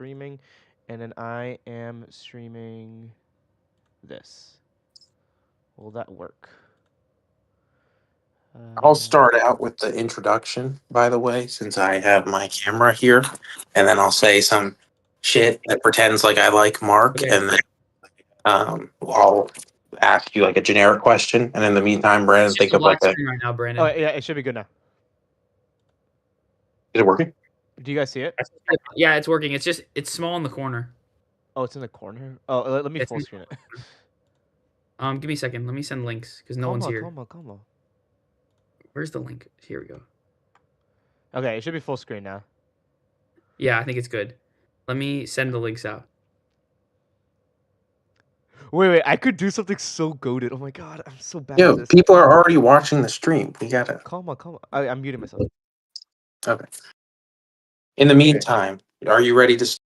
streaming, and then I am streaming this. Will that work? I'll start out with the introduction, by the way, since I have my camera here, and then I'll say some shit that pretends like I like Mark, Okay. and then I'll ask you like a generic question, and in the meantime, Brandon, It's just think a of like black a. screen right now, Brandon. Oh yeah, it should be good now. Is it working? Do you guys see it? Yeah, it's working. It's small in the corner. Oh, it's in the corner. Oh, let me It's full in- screen it. Give me a second. Let me send links because no one's here. Come on. Where's the link? Here we go. Okay, it should be full screen now. Yeah, I think it's good. Let me send the links out. Wait, I could do something so goated. Oh my god, I'm so bad at Yo, this. people are already watching the stream. We gotta. Calm on. I'm muting myself. Okay. In the meantime, are you ready to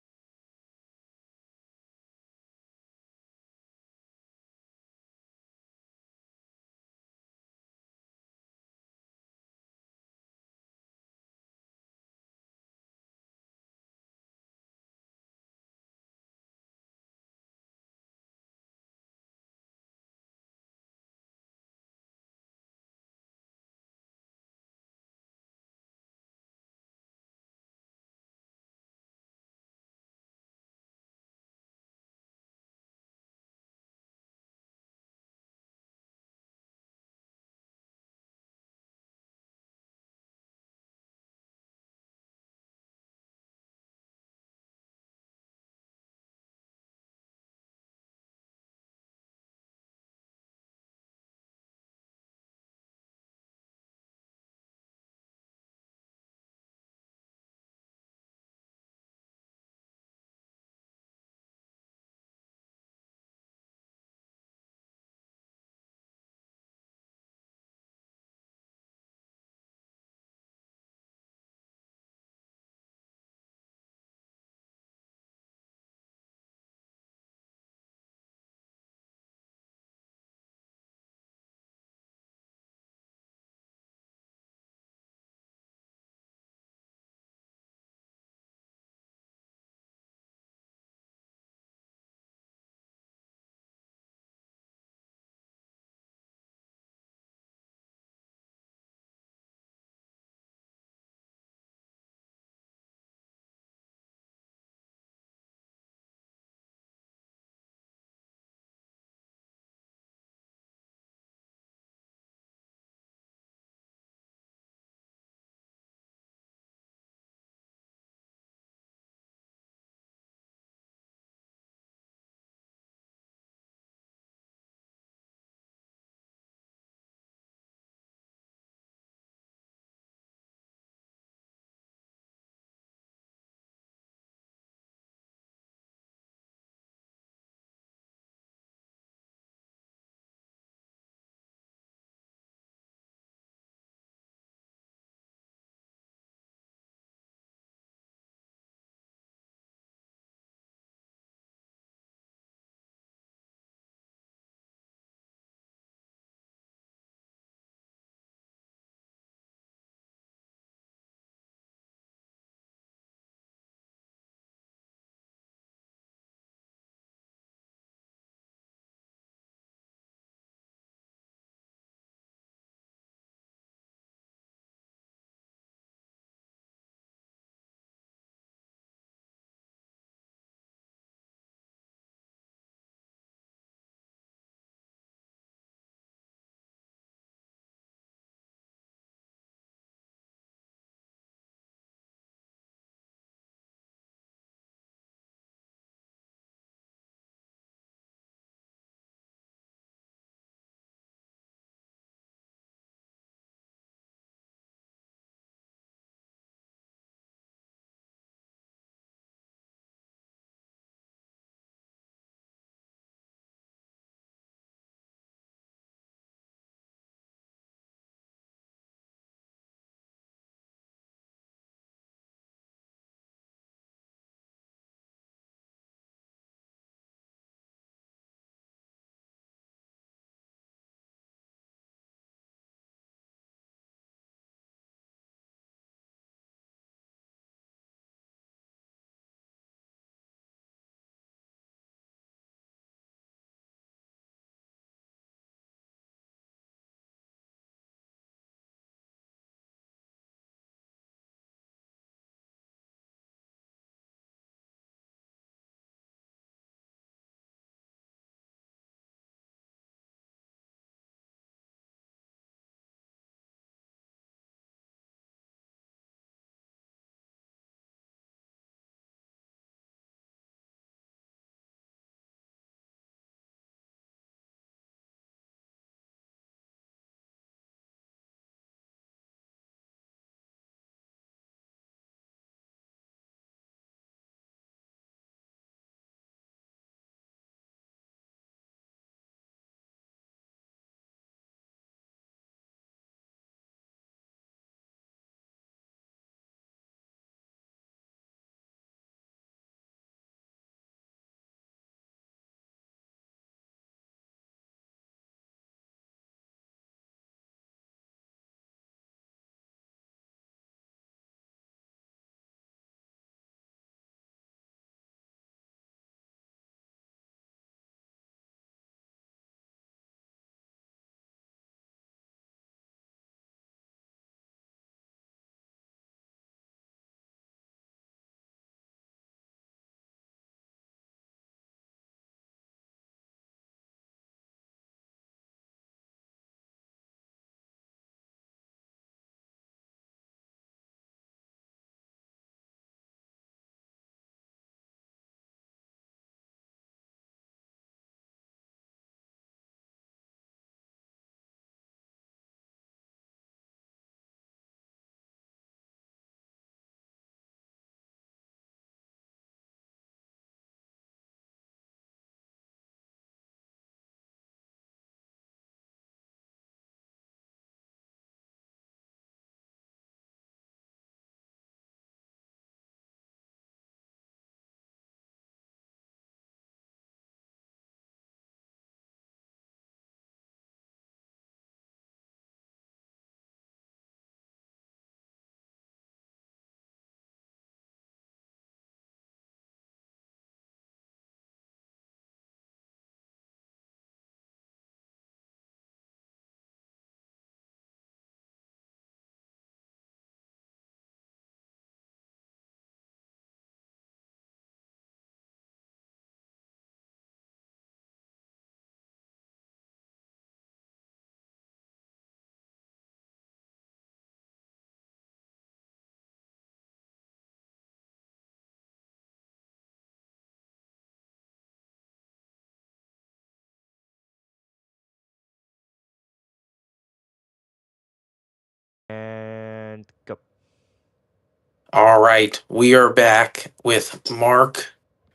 All right, we are back with Mark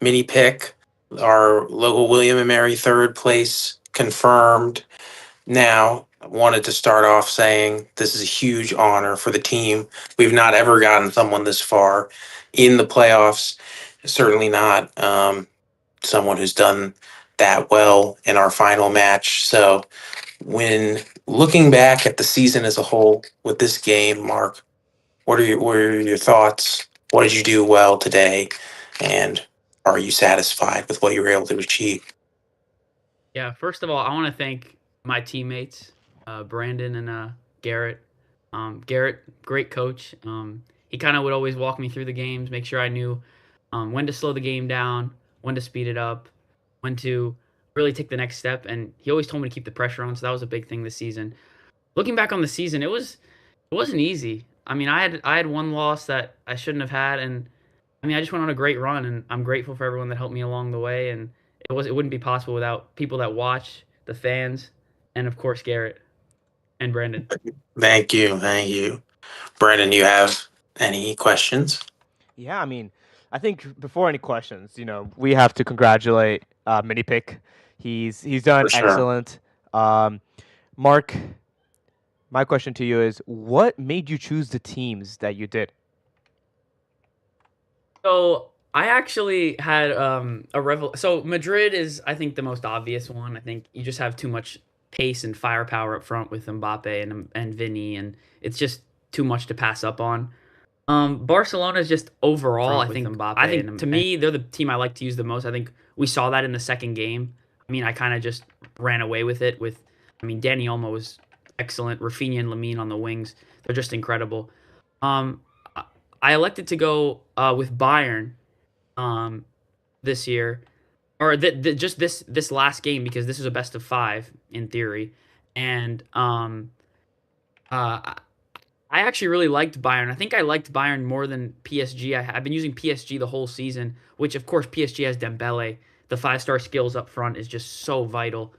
Mini Pick, our local William and Mary third place confirmed. Now, I wanted to start off saying this is a huge honor for the team. We've not ever gotten someone this far in the playoffs. Certainly not someone who's done that well in our final match. So, when looking back at the season as a whole with this game, Mark, what are your thoughts? What did you do well today? And are you satisfied with what you were able to achieve? Yeah, first of all, I want to thank my teammates, Brandon and Garrett. Garrett, great coach. He kind of would always walk me through the games, make sure I knew when to slow the game down, when to speed it up, when to really take the next step. And he always told me to keep the pressure on. So that was a big thing this season. Looking back on the season, it wasn't easy. I mean, I had one loss that I shouldn't have had, and I mean, I just went on a great run, and I'm grateful for everyone that helped me along the way. And it wouldn't be possible without people that watch, the fans, and of course Garrett and Brandon. Thank you. Thank you. Brandon, you have any questions? Yeah, I mean, I think before any questions, we have to congratulate Minipick. He's done For sure. excellent. Um, Mark, my question to you is, what made you choose the teams that you did? So I actually had a revel. So Madrid is, I think, the most obvious one. I think you just have too much pace and firepower up front with Mbappe and Vinny, and it's just too much to pass up on. Barcelona is just overall, I think to me they're the team I like to use the most. I think we saw that in the second game. I mean, I kind of just ran away with it. I mean, Dani Olmo was excellent. Rafinha and Lamine on the wings, they're just incredible. Um, I I elected to go with Bayern um, this year, or just this last game because this is a best of five in theory, and uh, I actually really liked Bayern. I think I liked Bayern more than PSG. Have been using PSG the whole season, which of course PSG has Dembele. The five-star skills up front is just so vital,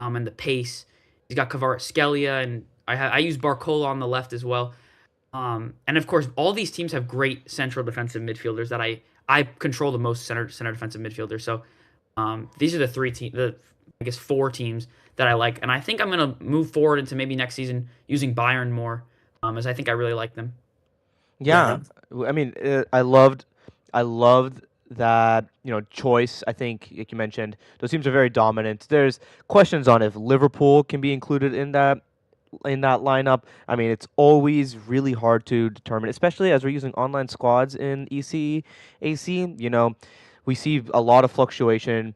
and the pace. He's got Kvaratskhelia, and I use Barcola on the left as well. And of course, all these teams have great central defensive midfielders that I control the most center defensive midfielders. So these are the I guess four teams that I like, and I think I'm gonna move forward into maybe next season using Bayern more, as I think I really like them. Yeah, I mean, I loved that choice. I think, like you mentioned, those teams are very dominant. There's questions on if Liverpool can be included in that lineup. I mean, it's always really hard to determine, especially as we're using online squads in ECAC. We see a lot of fluctuation.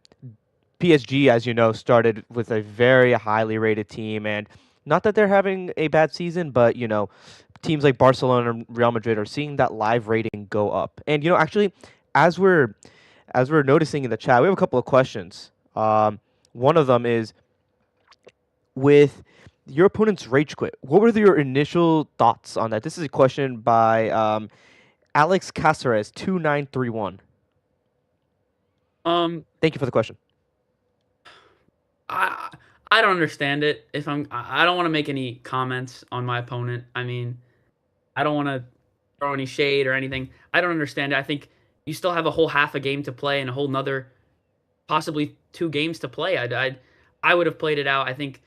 PSG, as you know, started with a very highly rated team, and not that they're having a bad season, but teams like Barcelona and Real Madrid are seeing that live rating go up. And actually, as we're noticing in the chat, we have a couple of questions. One of them is, with your opponent's rage quit, what were your initial thoughts on that? This is a question by Alex Caceres 2931. Um, Thank you for the question. I I don't understand it. I don't want to make any comments on my opponent. I mean, I don't want to throw any shade or anything. I don't understand it. I think you still have a whole half a game to play and a whole nother possibly two games to play. I would have played it out. I think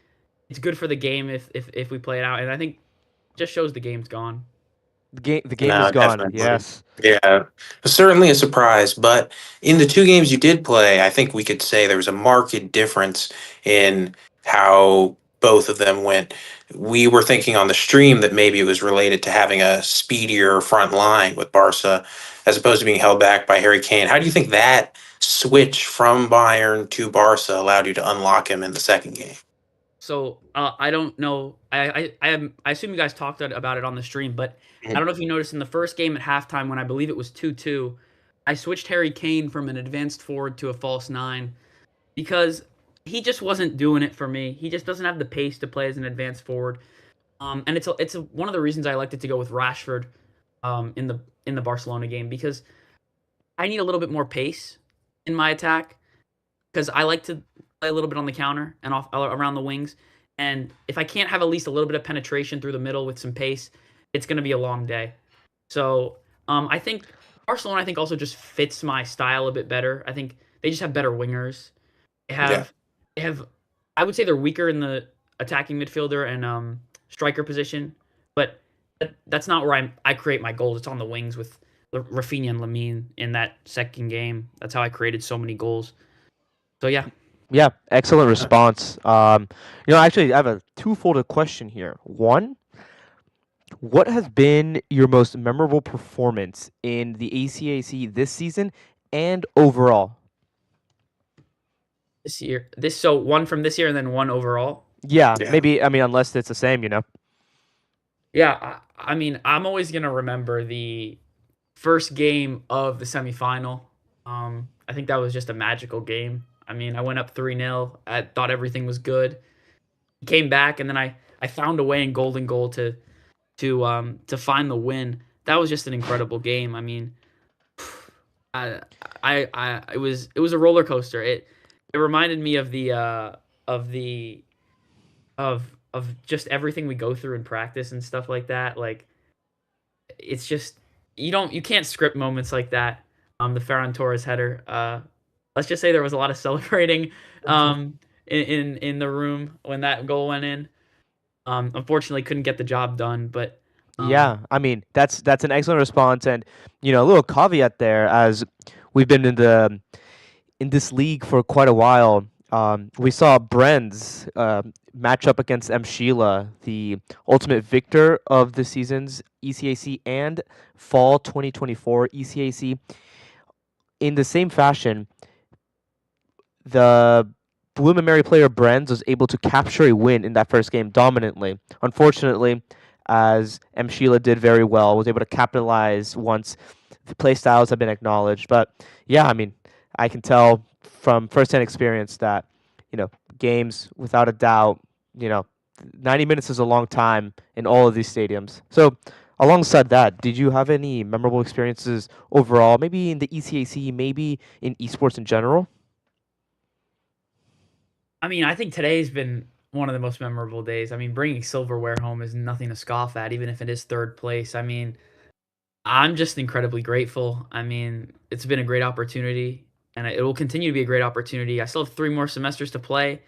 it's good for the game if we play it out, and I think it just shows the game's gone. The game is No, gone. definitely. Yes. Yeah, certainly a surprise. But in the two games you did play, I think we could say there was a marked difference in how both of them went. We were thinking on the stream that maybe it was related to having a speedier front line with Barca as opposed to being held back by Harry Kane. How do you think that switch from Bayern to Barca allowed you to unlock him in the second game? So I don't know. I assume you guys talked about it on the stream, but I don't know if you noticed in the first game at halftime when I believe it was 2-2, I switched Harry Kane from an advanced forward to a false nine because he just wasn't doing it for me. He just doesn't have the pace to play as an advanced forward. And one of the reasons I elected to go with Rashford in the Barcelona game because I need a little bit more pace in my attack because I like to play a little bit on the counter and off around the wings. And if I can't have at least a little bit of penetration through the middle with some pace, it's going to be a long day. So I think Barcelona, I think also just fits my style a bit better. I think they just have better wingers. They Yeah. have they have I would say they're weaker in the attacking midfielder and striker position, but that's not where I create my goals. It's on the wings with Rafinha and Lamine in that second game. That's how I created so many goals. So yeah, Yeah, excellent response. Actually, I have a twofold question here. One, what has been your most memorable performance in the ACAC this season and overall? so one from this year and then one overall. Yeah, Yeah. maybe. I mean, unless it's the same. Yeah, I mean, I'm always gonna remember the first game of the semifinal. I think that was just a magical game. I mean, I went up 3-0. I thought everything was good. Came back, and then I found a way in golden goal to find the win. That was just an incredible game. I mean, it was a roller coaster. It reminded me of the of just everything we go through in practice and stuff like that. Like it's just you can't script moments like that. The Ferran Torres header. Let's just say there was a lot of celebrating in the room when that goal went in. Unfortunately, couldn't get the job done, but um, Yeah, I mean that's an excellent response, and a little caveat there, as we've been in this league for quite a while. We saw Brenz match up against M. Sheila, the ultimate victor of the season's ECAC and fall 2024 ECAC. In the same fashion, the Bloom and Mary player Brenz was able to capture a win in that first game dominantly. Unfortunately, as M. Sheila did very well, was able to capitalize once the play styles have been acknowledged. But yeah, I mean, I can tell from firsthand experience that, games without a doubt, you know, 90 minutes is a long time in all of these stadiums. So, alongside that, did you have any memorable experiences overall, maybe in the ECAC, maybe in esports in general? I mean, I think today's been one of the most memorable days. I mean, bringing silverware home is nothing to scoff at, even if it is third place. I mean, I'm just incredibly grateful. I mean, it's been a great opportunity, and it will continue to be a great opportunity. I still have 3 more semesters to play.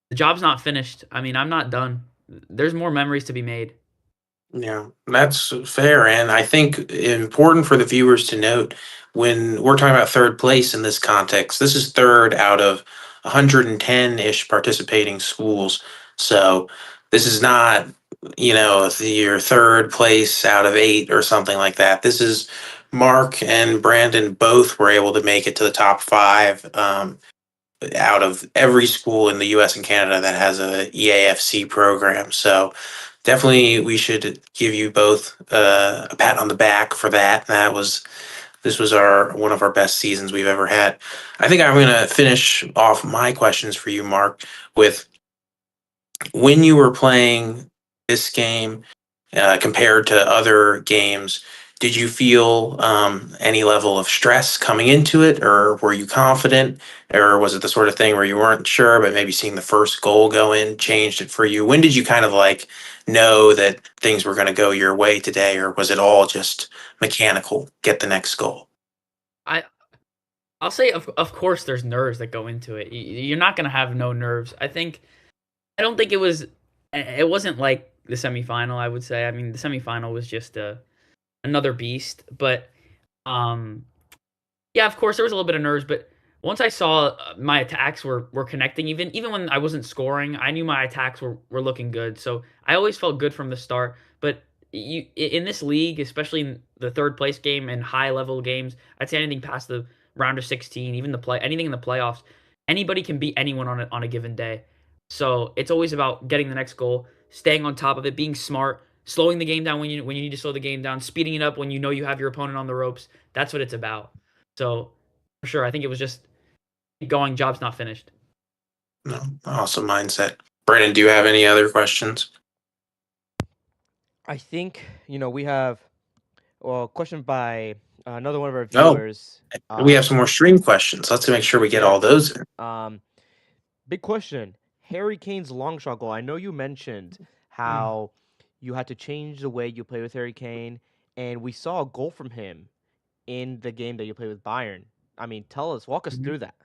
The job's not finished. I mean, I'm not done. There's more memories to be made. Yeah, that's fair. And I think important for the viewers to note when we're talking about third place in this context, this is third out of 110-ish participating schools. So this is not, your third place out of eight or something like that. This is Mark and Brandon both were able to make it to the top five. Out of every school in the US and Canada that has a EAFC program. So definitely we should give you both a pat on the back for that. This was our one of our best seasons we've ever had. I think I'm going to finish off my questions for you, Mark, with when you were playing this game compared to other games, did you feel any level of stress coming into it, or were you confident, or was it the sort of thing where you weren't sure, but maybe seeing the first goal go in changed it for you? When did you kind of like know that things were going to go your way today, or was it all just mechanical? Get the next goal. I I'll say of course there's nerves that go into it. You're not gonna have no nerves. I don't think it wasn't like the semifinal. I would say. I mean, the semifinal was just another beast, but um, yeah, of course there was a little bit of nerves, but once I saw my attacks were connecting, even when I wasn't scoring, I knew my attacks were looking good. So I always felt good from the start. But in this league, especially in the third place game and high level games, I'd say anything past the round of 16, even anything in the playoffs, anybody can beat anyone on a given day. So it's always about getting the next goal, staying on top of it, being smart, slowing the game down when you need to slow the game down, speeding it up when you know you have your opponent on the ropes. That's what it's about. So for sure, I think it was just going. Job's not finished. No, awesome mindset. Brandon, do you have any other questions? I think, we have, well, a question by another one of our No, viewers. we have some more stream questions. Let's make sure we get all Yes. those in. Um, Big question. Harry Kane's long shot goal. I know you mentioned Mm. how you had to change the way you play with Harry Kane, and we saw a goal from him in the game that you played with Bayern. I mean, walk us Mhm. through that.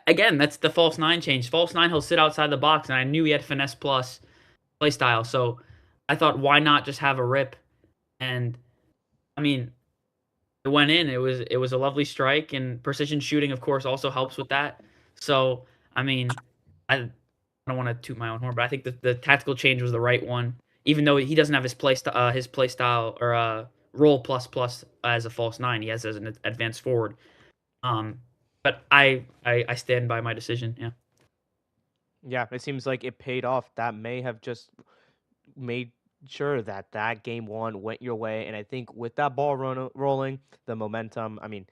Again, that's the false nine change. False nine, he'll sit outside the box, and I knew he had finesse plus play style. So I thought, why not just have a rip? And I mean, it went in. It was a lovely strike, and precision shooting, of course, also helps with that. So I mean, I don't want to toot my own horn, but I think the tactical change was the right one. Even though he doesn't have his play style or role plus plus as a false nine, he has as an advanced forward. Um, but I stand by my decision. Yeah. Yeah, it seems like it paid off. That may have just made sure that that game one went your way. And I think with that ball rolling, the momentum, I mean,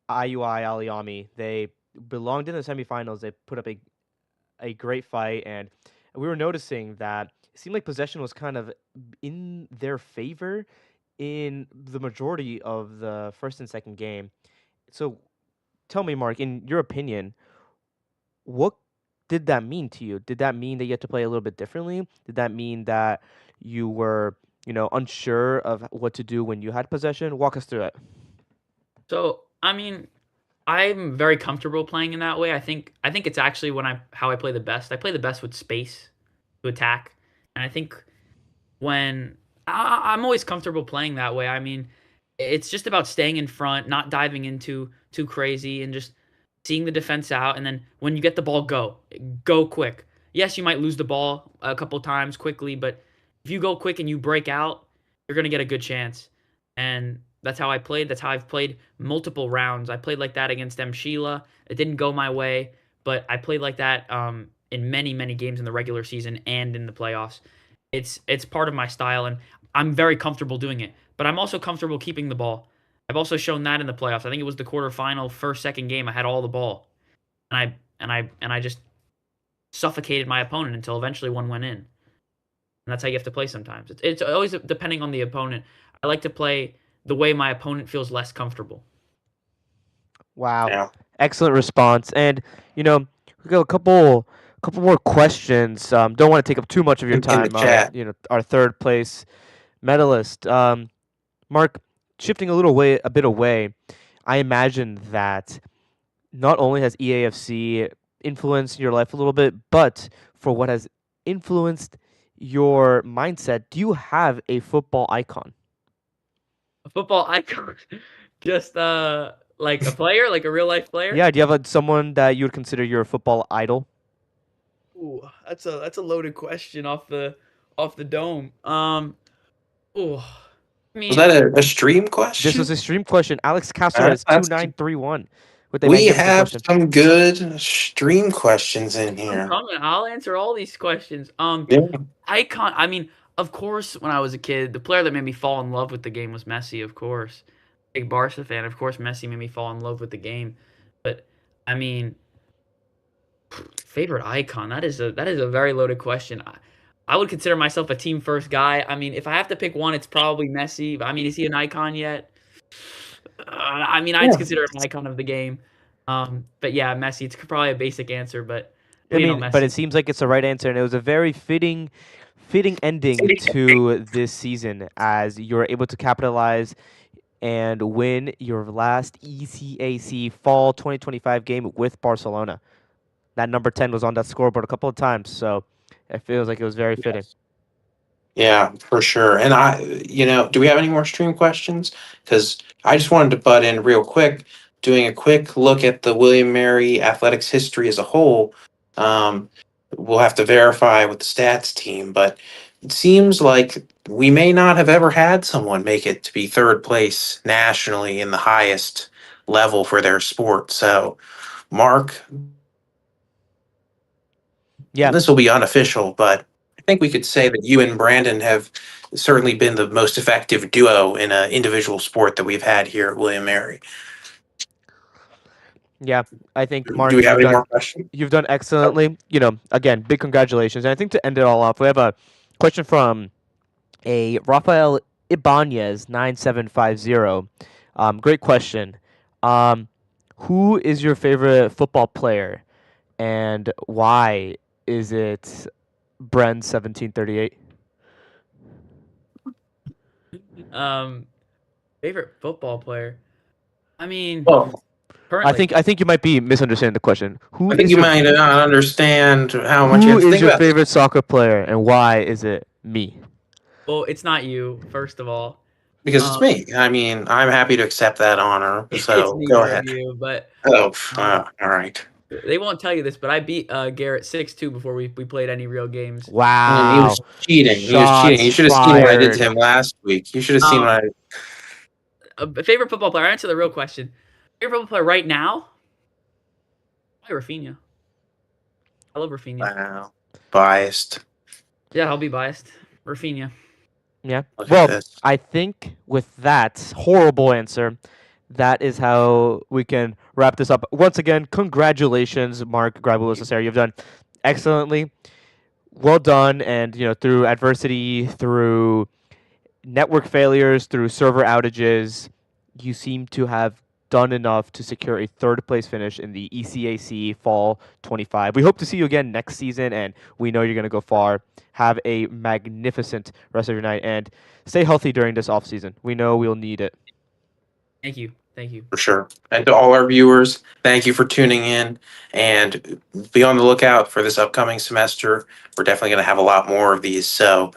IUI Aliyami, they belonged in the semifinals. They put up a great fight. And we were noticing that it seemed like possession was kind of in their favor in the majority of the first and second game. So tell me, Mark, in your opinion, what did that mean to you? Did that mean that you had to play a little bit differently? Did that mean that you were, unsure of what to do when you had possession? Walk us through it. So I mean, I'm very comfortable playing in that way. I think it's actually when I how I play the best. I play the best with space to attack, and I think when I'm always comfortable playing that way. I mean, it's just about staying in front, not diving into too crazy, and just seeing the defense out. And then when you get the ball, go quick. Yes, you might lose the ball a couple times quickly, but if you go quick and you break out, you're gonna get a good chance. And that's how I played. That's how I've played multiple rounds. I played like that against M. Sheila. It didn't go my way, but I played like that in many games in the regular season and in the playoffs. It's part of my style, and I'm very comfortable doing it. But I'm also comfortable keeping the ball. I've also shown that in the playoffs. I think it was the quarterfinal, first, second game. I had all the ball, and I just suffocated my opponent until eventually one went in. And that's how you have to play sometimes. It's always depending on the opponent. I like to play the way my opponent feels less comfortable. Wow, Yeah. excellent response. And we got a couple more questions. Don't want to take up too much of your In the time. chat. Our third place medalist, Mark. Shifting a bit away, I imagine that not only has EAFC influenced your life a little bit, but for what has influenced your mindset, do you have a football icon? A football icon, just like a player, like a real life player. Yeah, do you have someone that you would consider your football idol? Ooh, that's a loaded question off the dome. Oh, I Was mean, that a stream This was question? a stream question. Alex Caceres two That's nine three one with a we magnificent have question. some good stream questions in I'm here. coming. I'll answer all these questions. Yeah. Icon. I mean, of course, when I was a kid, the player that made me fall in love with the game was Messi. Of course, big Barca fan. Of course, Messi made me fall in love with the game. But I mean, favorite icon. That is a very loaded question. I would consider myself a team first guy. I mean, if I have to pick one, it's probably Messi. I mean, is he an icon yet? I mean, I'd Yeah. consider him an icon of the game. But yeah, Messi. It's probably a basic answer, but I Lionel mean, but Messi. it seems like it's the right answer, and it was a very fitting ending to this season as you're able to capitalize and win your last ECAC Fall 2025 game with Barcelona. That number 10 was on that scoreboard a couple of times, so it feels like it was very fitting. Yes. Yeah, for sure. And do we have any more stream questions? Because I just wanted to butt in real quick, doing a quick look at the William Mary athletics history as a whole. Um, we'll have to verify with the stats team, but it seems like we may not have ever had someone make it to be third place nationally in the highest level for their sport. So, Mark, Yeah, this will be unofficial, but I think we could say that you and Brandon have certainly been the most effective duo in an individual sport that we've had here at William Mary. yeah. I think Do Mark, we have any more questions? you've done Oh, excellently. Again, big congratulations. And I think to end it all off, we have a question from a Rafael Ibanez 9750. Great question. Um, who is your favorite football player, and why is it Bren 1738? Favorite football player. I mean, Well, currently, I think you might be misunderstanding the question. I think you might not understand how much you Who have to is think your about this favorite soccer player and why is it me? well, it's not you. First of all, because it's um, me. I mean, I'm happy to accept that honor. it's So go neither of ahead. you. But Oh, um, all right. they won't tell you this, but I beat Garrett 6-2 before we played any real games. And he was Wow. cheating. He was cheating. Shots You should have seen what I did to fired. him last week. You should have seen Um, what I. favorite football player. I answer the real question. Favorite football player right now? Probably Rafinha. I love Rafinha. Wow, biased. Yeah, I'll be biased. Rafinha. Yeah. Look at Well, this. I think with that horrible answer, that is how we can wrap this up. Once again, congratulations, Mark Grabulos Cesare. You've done excellently. Well done. And, through adversity, through network failures, through server outages, you seem to have done enough to secure a third place finish in the ECAC Fall 25. We hope to see you again next season, and we know you're going to go far. Have a magnificent rest of your night, and stay healthy during this off season. We know we'll need it. Thank you. Thank you. For sure. And to all our viewers, thank you for tuning in. And be on the lookout for this upcoming semester. We're definitely going to have a lot more of these. So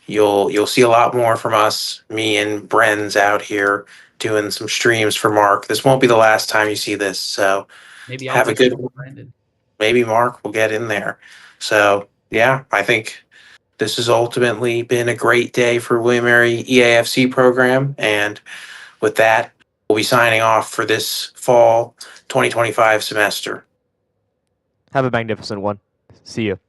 you'll see a lot more from us, me and Bren's out here doing some streams for Mark. This won't be the last time you see this. So Maybe I'll have a be good streaming one. Brandon. Maybe Mark will get in there. So yeah, I think this has ultimately been a great day for William Mary EAFC program. And with that, we'll be signing off for this fall 2025 semester. Have a magnificent one. See you.